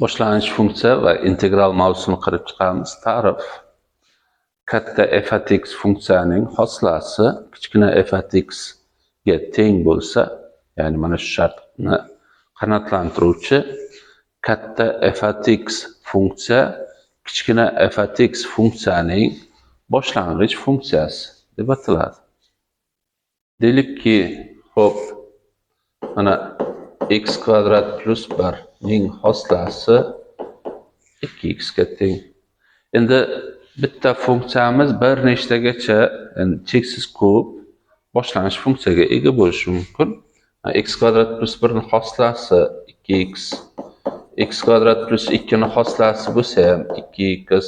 Boshlang'ich funksiya va integral mavzusini qilib chiqamiz. Ta'rif. Katta f(x) funksiyaning hosilasi kichkina f(x) ga teng bo'lsa, ya'ni mana shu shartni qanoatlantiruvchi katta f(x) funksiya kichkina f(x) funksiyaning boshlang'ich funksiyasi deb ataladi. Deylikki, xo'p, mana x kvadrat plus 1 ning hosilasi 2x ga teng. Endi bitta funksiyamiz bir nechtagacha, cheksiz ko'p boshlang'ich funksiyaga ega bo'lishi mumkin. X kvadrat plus 1 ning hosilasi 2x, x kvadrat plus 2 ning hosilasi bo'lsa ham 2x,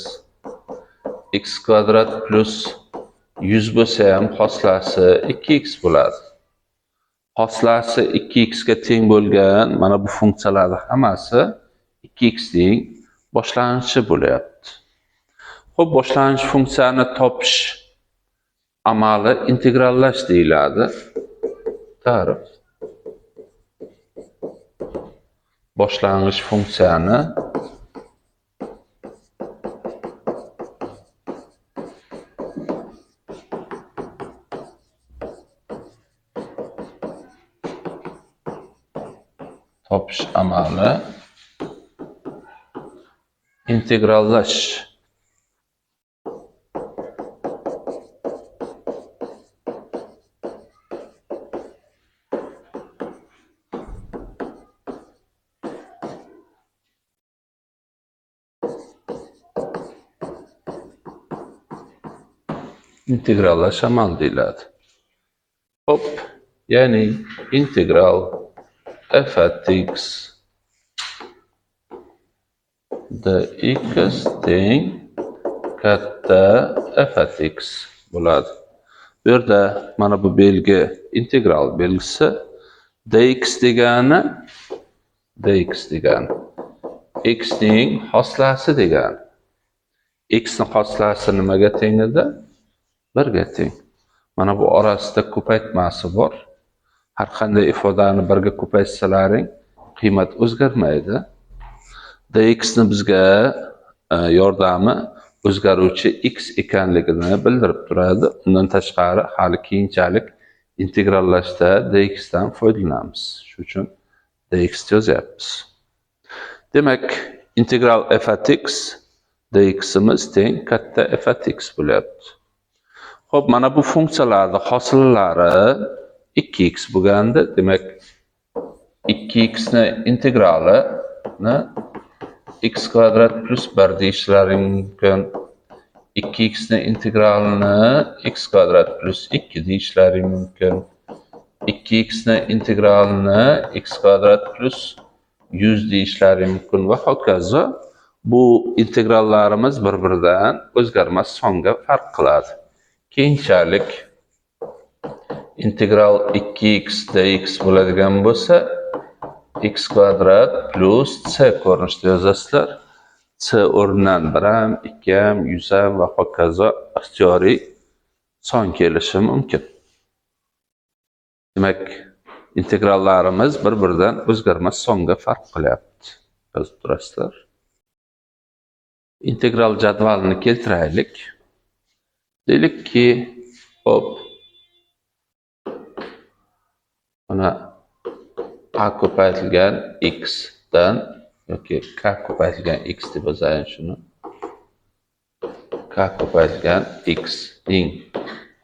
x kvadrat plus 100 bo'lsa ham hosilasi 2x bo'ladi. Hosilasi 2x ga teng bo'lgan mana bu funksiyalarning hammasi 2x ning boshlang'ichi bo'lyapti. Xo'p, boshlang'ich funksiyani topish amali integrallash deyiladi. Ta'rif. Boshlang'ich funksiyani topish amali integrallash. Integrallash amali deyiladi. Hop, ya'ni integral f(x) dx teng katta f(x) bo'ladi. Bu yerda mana bu belgi integral belgisi, dx degani x ning hosilasi degani. X ning hosilasi nimaga teng edi? 1 ga teng. Mana bu orasida ko'paytmasi bor. Har qanday ifodani 1 ga ko'paytsalaring, qiymat o'zgarmaydi. dx ni bizga yordami o'zgaruvchi x ekanligini bildirib turadi. Undan tashqari hali keyinchalik integrallashda dx dan foydalanamiz. Shuning uchun dx yozyapmiz. Demak, integral f(x) dx'imiz teng katta f(x) bo'lyapti. Xo'p, mana bu funksiyalarning hosillari 2x bo'lganda, demak 2x ni integralini x kvadrat plus 1 deyishlaring mumkin. 2x ni integralini x kvadrat plus 2 deyishlaring mumkin. 2x ni integralini x kvadrat plus 100 deyishlaring mumkin va hokazo. Bu integrallarimiz bir-biridan o'zgarmas songa farq qiladi. Keyinchalik integral 2x dx bo'ladigan bo'lsa, x kvadrat plus c ko'rinishda yozasizlar. C o'rnidan 1 ham, 2 ham, 100 ham va hokazo ixtiyoriy son kelishi mumkin. Demak, integrallarimiz bir-biridan o'zgarmas songa farq qilyapti. Yozib turasizlar. Integral jadvalini keltiraylik. Deylikki, hop, mana a ko'paytirilgan x dan yoki k ko'paytirilgan x deb yozaylik shuni. K ko'paytirilgan x ning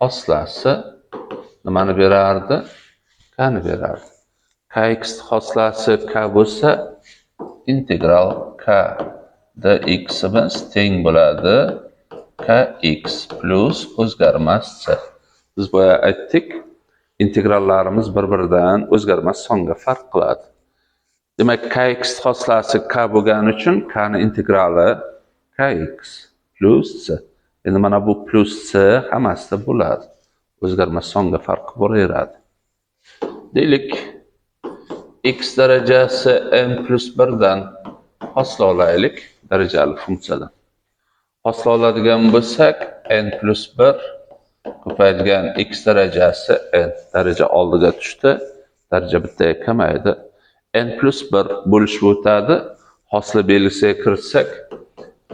hosilasi nimani berardi? K ni berardi. Kx hosilasi k bo'lsa, integral k dx'imiz teng bo'ladi kx plus o'zgarmas c. Biz boya aytdik, integrallarimiz bir-biridan o'zgarmas songa farq qiladi. Demak, kx hosilasi k bo'lgani uchun k ni integrali kx plus c. Endi mana bu plus c hammasida bo'ladi. O'zgarmas songa farq bo'laveradi. Deylik, x darajasi n plus 1 dan hosil olaylik, darajali funksiyadan. Hosil oladigan bo'lsak, n plus 1 ko'paytirilgan x darajasi n daraja oldiga tushdi, daraja bittaga kamaydi. n plus 1 bo'lishib o'tadi. Hosla belgisiga kiritsak,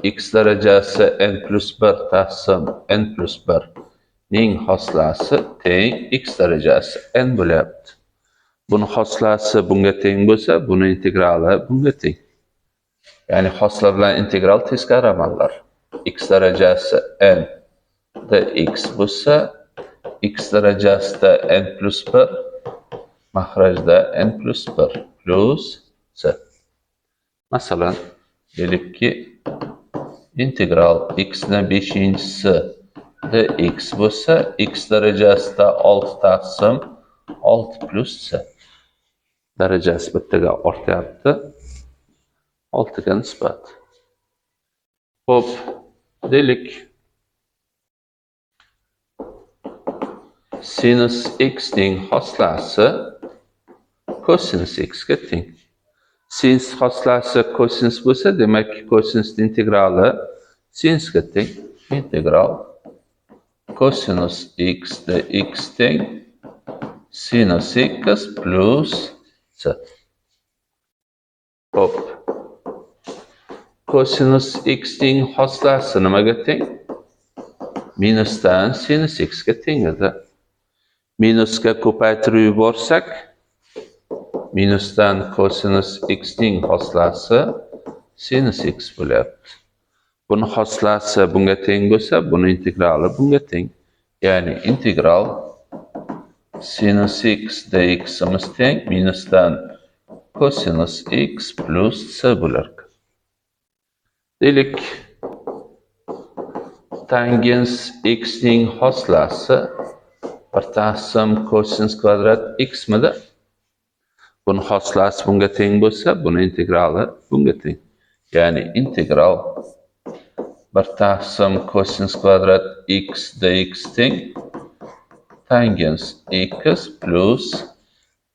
x darajasi n plus 1 taqsim n plus 1 ning hoslasi teng x darajasi n bo'lyapti. Buni hoslasi bunga teng bo'lsa, buni integrali bunga teng. Ya'ni hosla bilan integral teskari amallar. X darajasi n dx bo'lsa, x darajasida n plus 1, mahrajda n plus 1 plus z. Masalan, deylikki, integral x ni 5-si dx bo'lsa, x darajasida 6 taqsim 6 plus z. Darajasi bittaga ortyapti. 6 ga nisbat. Xo'p, deylik, sinus x ning hoslasi kosinus x ga teng. Sinus hoslasi kosinus bo'lsa, demak kosinus integrali sinusga teng. Integral kosinus x dx teng sinus x plus z. Xo'p, kosinus x ning hoslasi nimaga teng? Minusdan sinus x ga teng edi. Minusga ko'paytirib yuborsak, minusdan kosinus x ning hoslasi sinus x bo'lyapti. Buni hoslasi bunga teng bo'lsa, buni integrali bunga teng. Ya'ni integral sinus x dx'imiz teng minusdan kosinus x plus z bo'lar. Deylik, tangens x ning hoslasi 1 taqsim kosinus kvadrat x midi? Buni hoslasi bunga teng bo'lsa, buni integrali bunga teng. Ya'ni integral 1 taqsim kosinus kvadrat x dx teng tangens x plus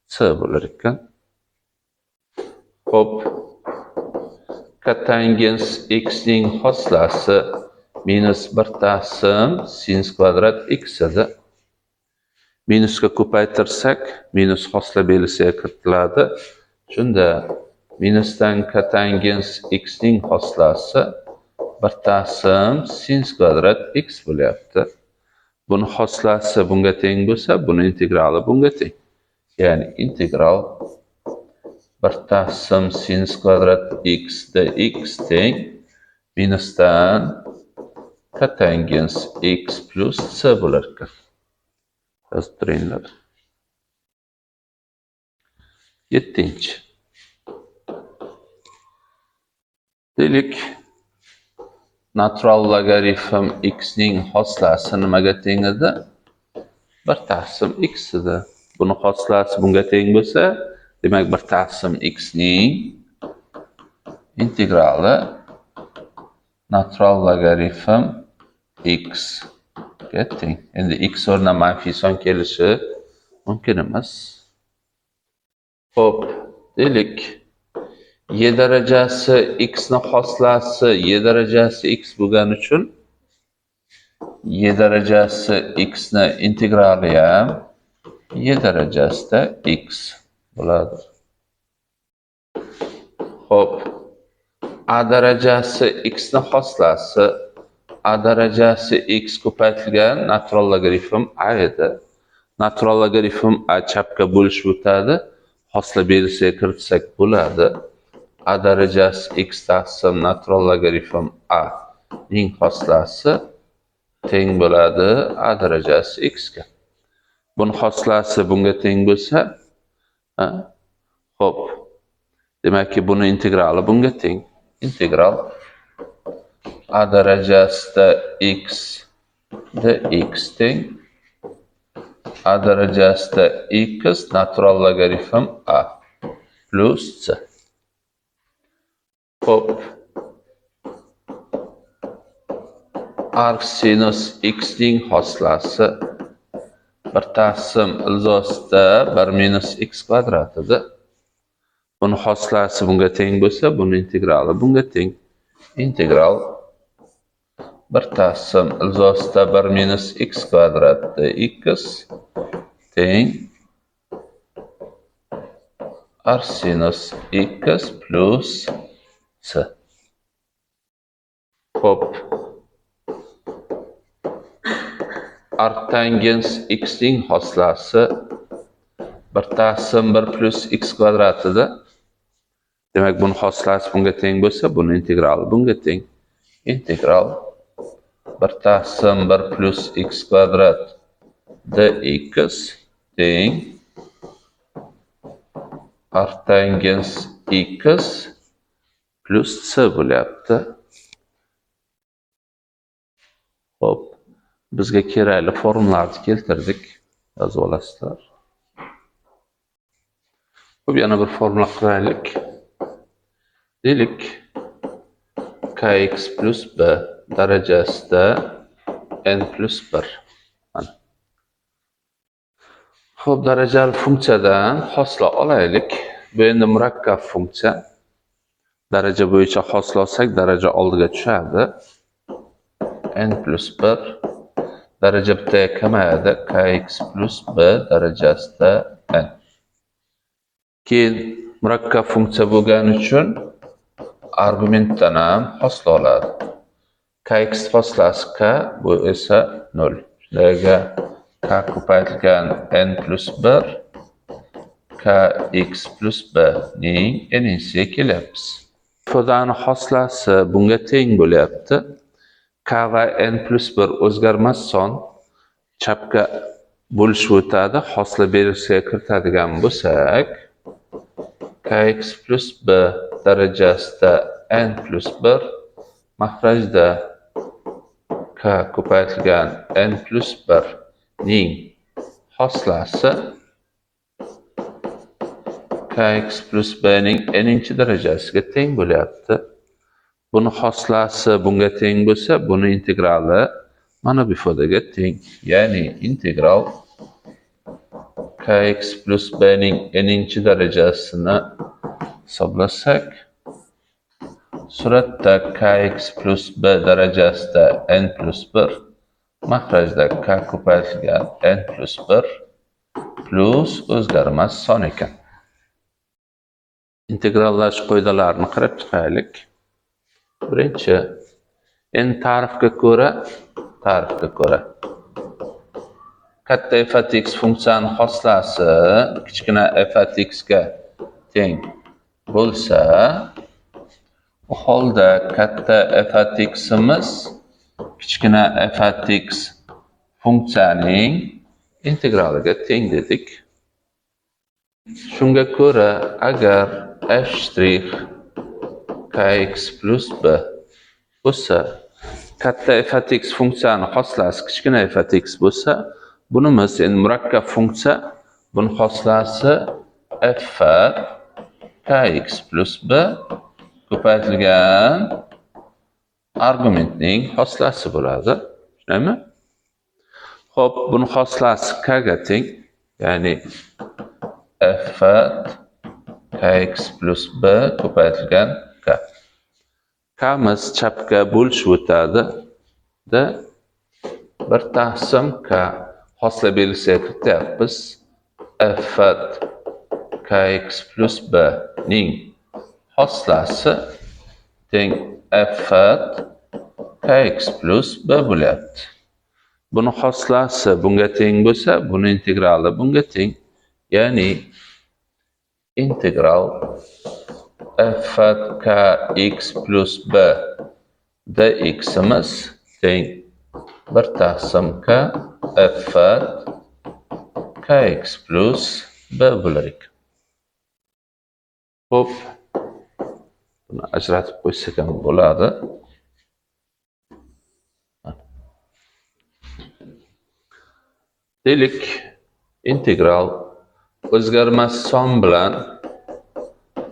z bo'lar ekan. Xo'p, kotangens x ning hoslasi minus 1 taqsim sinus kvadrat x edi. Minusga ko'paytirsak, minus hosla belgisiga kiritiladi. Shunda minusdan kotangens x ning hoslasi 1 taqsim sinus kvadrat x bo'lyapti. Buni hoslasi bunga teng bo'lsa, buni integrali bunga teng. Ya'ni integral 1 taqsim sinus kvadrat x dx teng minusdan kotangens x plus z bo'lar ekan. Yozib turinglar. 7-chi. Deylik, natural logaritm x ning hoslasi nimaga teng edi? 1 taqsim x edi. Buni hoslasi bunga teng bo'lsa, demak 1 taqsim x ning integrali natural logaritm x ga teng. Endi x o'rniga manfiy son kelishi mumkin emas. Xo'p, deylik, y darajasi x ni hoslasi y darajasi x bo'lgani uchun y darajasi x ni integrali ham y darajasida x bo'ladi. Xo'p, a darajasi x ni hoslasi a darajasi x ko'paytirilgan natural logaritm a edi. Natural logaritm a chapga bo'lishib o'tadi. Hosla belgisiga kiritsak bo'ladi. A darajasi x taqsim natural logaritm a ning hoslasi teng bo'ladi a darajasi x ga. Buni hoslasi bunga teng bo'lsa, xo'p, demakki buni integrali bunga teng. Integral a darajasida x dx teng a darajasida x natural logaritm a plus z. Xo'p, arc sinus x ning hoslasi 1 taqsim ilzosida 1 minus x kvadrat edi. Buni hoslasi bunga teng bo'lsa, buni integrali bunga teng. Integral 1 taqsim ilzosida 1 minus x kvadrat dx teng arc sinus x plus S. Xo'p. Arctangens x ning hoslasi 1 taqsim 1 plus x kvadratida. Demak, buni hoslasi bunga teng bo'lsa, buni integrali bunga teng. Integral 1 taqsim 1 plus x kvadrat dx teng arctangens x plus c bo'lyapti. Xo'p, bizga kerakli formulalarni keltirdik. Yozib olasizlar. Xo'p, yana bir formula qiraylik. Deylik, kx plus b darajasida n plus 1. Xo'p, darajali funksiyadan hosla olaylik. Bu endi murakkab funksiya. Daraja bo'yicha hosla olsak, daraja oldiga tushadi. N plus 1. Daraja bittaga kamayadi. Kx plus b darajasida n. Keyin murakkab funksiya bo'lgani uchun argumentdan ham hosla oladi. Kx hoslasi k, bu esa 0. Shundaga k ko'paytirilgan n plus 1 kx plus b ning n'siga kelyapmiz. Ifodani hoslasi bunga teng bo'lyapti. K va n plus 1 o'zgarmas son chapga bo'lishib o'tadi. Hosla belgisiga kiritadigan bo'lsak, kx plus b darajasida n plus 1 mahrajda k ko'paytirilgan n plus 1 ning hoslasi kx plus b ning n'inchi darajasiga teng bo'lyapti. Buni hoslasi bunga teng bo'lsa, buni integrali mana bu ifodaga teng. Ya'ni integral kx plus b ning n'inchi darajasini hisoblasak, suratda kx plus b darajasida n plus 1 mahrajda k ko'paytirilgan n plus 1 plus o'zgarmas son ekan. Integrallash qoidalarini qarab chiqaylik. Birinchi, endi ta'rifga ko'ra katta f at x funksiyani hoslasi kichkina f at x ga teng bo'lsa, u holda katta f at x imiz kichkina f at x funksiyaning integraliga teng dedik. Shunga ko'ra, agar f' kx plus b bo'lsa, katta f at x funksiyani hoslasi kichkina f at x bo'lsa, bunimiz endi murakkab funksiya, buni hoslasi f at kx plus b ko'paytirilgan argumentning hoslasi bo'ladi. Shundaymi? Xo'p, buni hoslasi k ga teng, ya'ni f at kx plus b ko'paytirilgan k. K'miz chapga bo'lishib o'tadi. 1 taqsim k hosla belgisiga kirityapmiz. F at kx plus b ning hoslasi teng f at kx plus b bo'lyapti. Buni hoslasi bunga teng bo'lsa, buni integrali bunga teng. Ya'ni integral f at kx plus b dx imiz teng 1 taqsim k f at kx plus b bo'lar ekan. Xo'p, buni ajratib qo'ysak ham bo'ladi. Deylik, integral o'zgarmas son bilan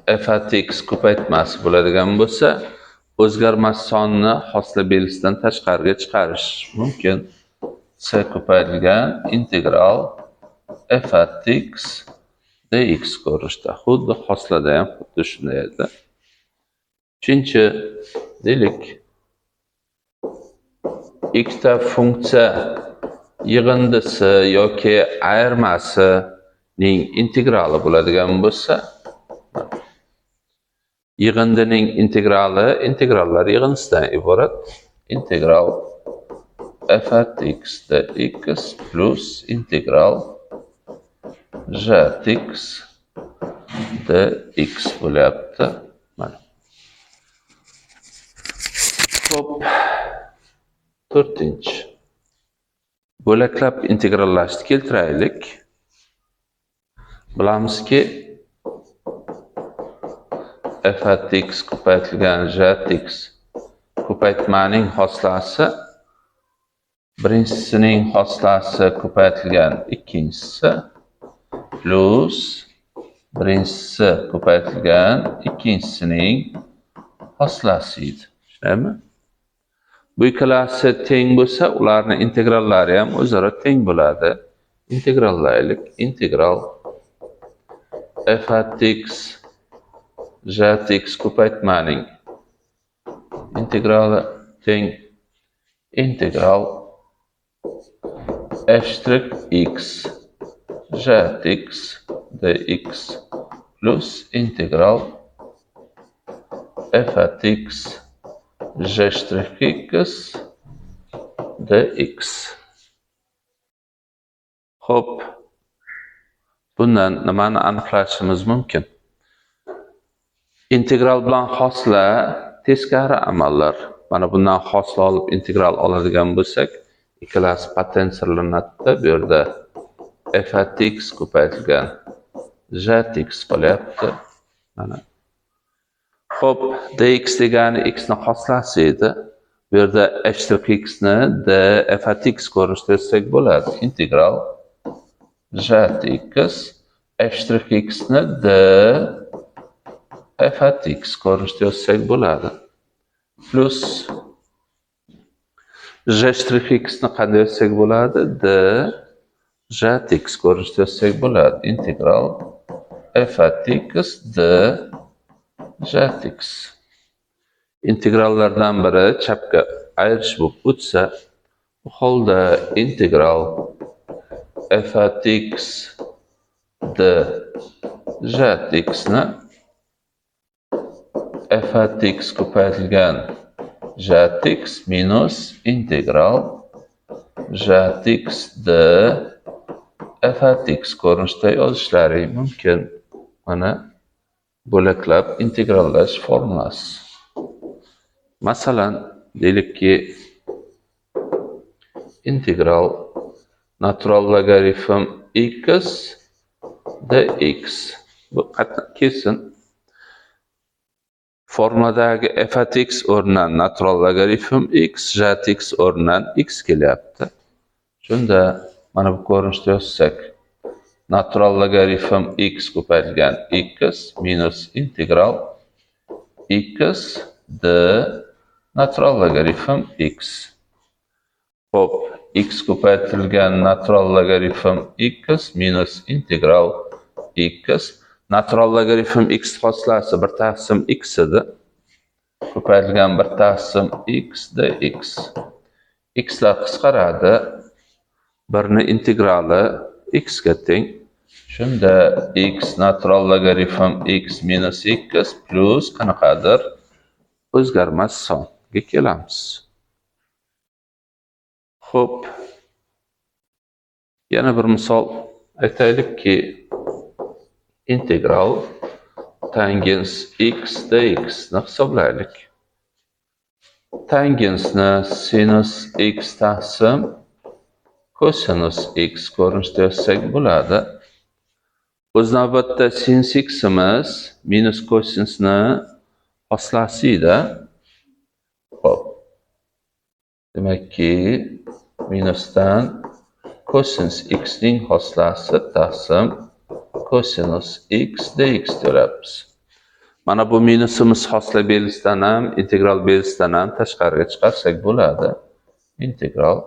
f at x ko'paytmasi bo'ladigan bo'lsa, o'zgarmas sonni hosla belgisidan tashqariga chiqarish mumkin. C ko'paytirilgan integral f at x dx ko'rinishda. Xuddi hoslada ham xuddi shunday edi. Uchinchi, deylik, ikkita funksiya yig'indisi yoki ayirmasining integrali bo'ladigan bo'lsa, yig'indining integrali integrallar yig'indisidan iborat. Integral f at x dx plus integral j at x dx bo'lyapti. Mana. Xo'p, 4-chi. Bo'laklab integrallashni keltiraylik. Bilamizki, f at x ko'paytirilgan j at x ko'paytmaning hoslasi birinchisining hoslasi ko'paytirilgan ikkinchisi plus birinchisi ko'paytirilgan ikkinchisining hoslasi edi. Tushunaymi? Bu ikkalasi teng bo'lsa, ularning integrallari ham o'zaro teng bo'ladi. Integrallaylik. Integral f at x j at x ko'paytmaning integrali teng integral f' x j at x dx plus integral f at x j' x dx. Xo'p, bundan nimani aniqlashimiz mumkin? Integral bilan hosla teskari amallar. Mana bundan hosla olib integral oladigan bo'lsak, ikkalasi potensiyalanadi. Bu yerda f at x ko'paytirilgan j at x bo'lyapti. Mana. Xo'p, dx degani x ni hoslasi edi. Bu yerda f' x ni d f at x ko'rinishda yozsak bo'ladi. Integral j at x f' x ni d f at x ko'rinishda yozsak bo'ladi. Plus j' x ni qanday yozsak bo'ladi? D j at x ko'rinishda yozsak bo'ladi. Integral f at x d j at x. Integrallardan biri chapga ayirish bo'lib o'tsa, bu holda integral f at x d j at x ni f at x ko'paytirilgan j at x minus integral j at x d f at x ko'rinishda yozishlari mumkin. Mana bo'laklab integrallash formulasi. Masalan, deylikki integral natural logaritm x dx. Bu qat'iy kesin. Formuladagi f at x o'rnidan natural logaritm x, j at x o'rnidan x kelyapti. Shunda mana bu ko'rinishda yozsak, natural logaritm x ko'paytirilgan x minus integral x d natural logaritm x. Xo'p, x ko'paytirilgan natural logaritm x minus integral x. Natural logaritm x hoslasi 1/x edi. Ko'paytirilgan 1/x dx. Xlar qisqaradi. Birni integrali x ga teng. Shunda x natural logaritm x minus x plus qanaqadir o'zgarmas songa kelamiz. Xo'p, yana bir misol aytaylikki, integral tangens x dx ni hisoblaylik. Tangensni sinus x taqsim kosinus x ko'rinishda yozsak bo'ladi. O'z navbatda sinus x'imiz minus kosinusni hoslasi-da. Xo'p. Demakki, minusdan kosinus x ning hoslasi taqsim kosinus x dx deyapmiz. Mana bu minusimiz hosla belgisidan ham, integral belgisidan ham tashqariga chiqarsak bo'ladi. Integral.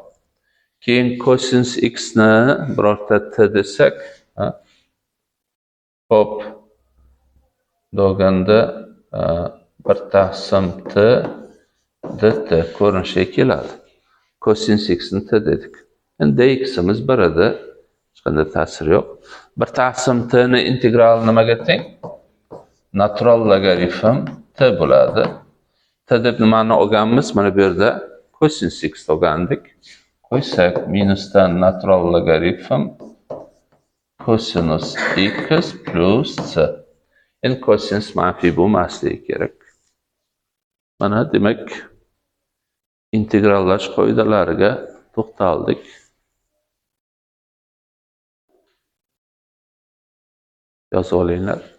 Keyin kosinus x ni birorta t desak, hop, doganda 1/t dt ko'rinishiga keladi. Kosinus x ni t dedik. Endi dx'imiz 1 edi. Hech qanday ta'sir yo'q. 1/t ni integrali nimaga teng? natural logaritm t bo'ladi. T deb nimani olganmiz? Mana bu yerda cosinus x olgandik. Qo'ysak, minusdan natural logaritm cosinus x plus c. Endi cosinus manfiy bo'lmasligi kerak. Mana demak, integrallash qoidalariga to'xtaldik. Yozib olinglar.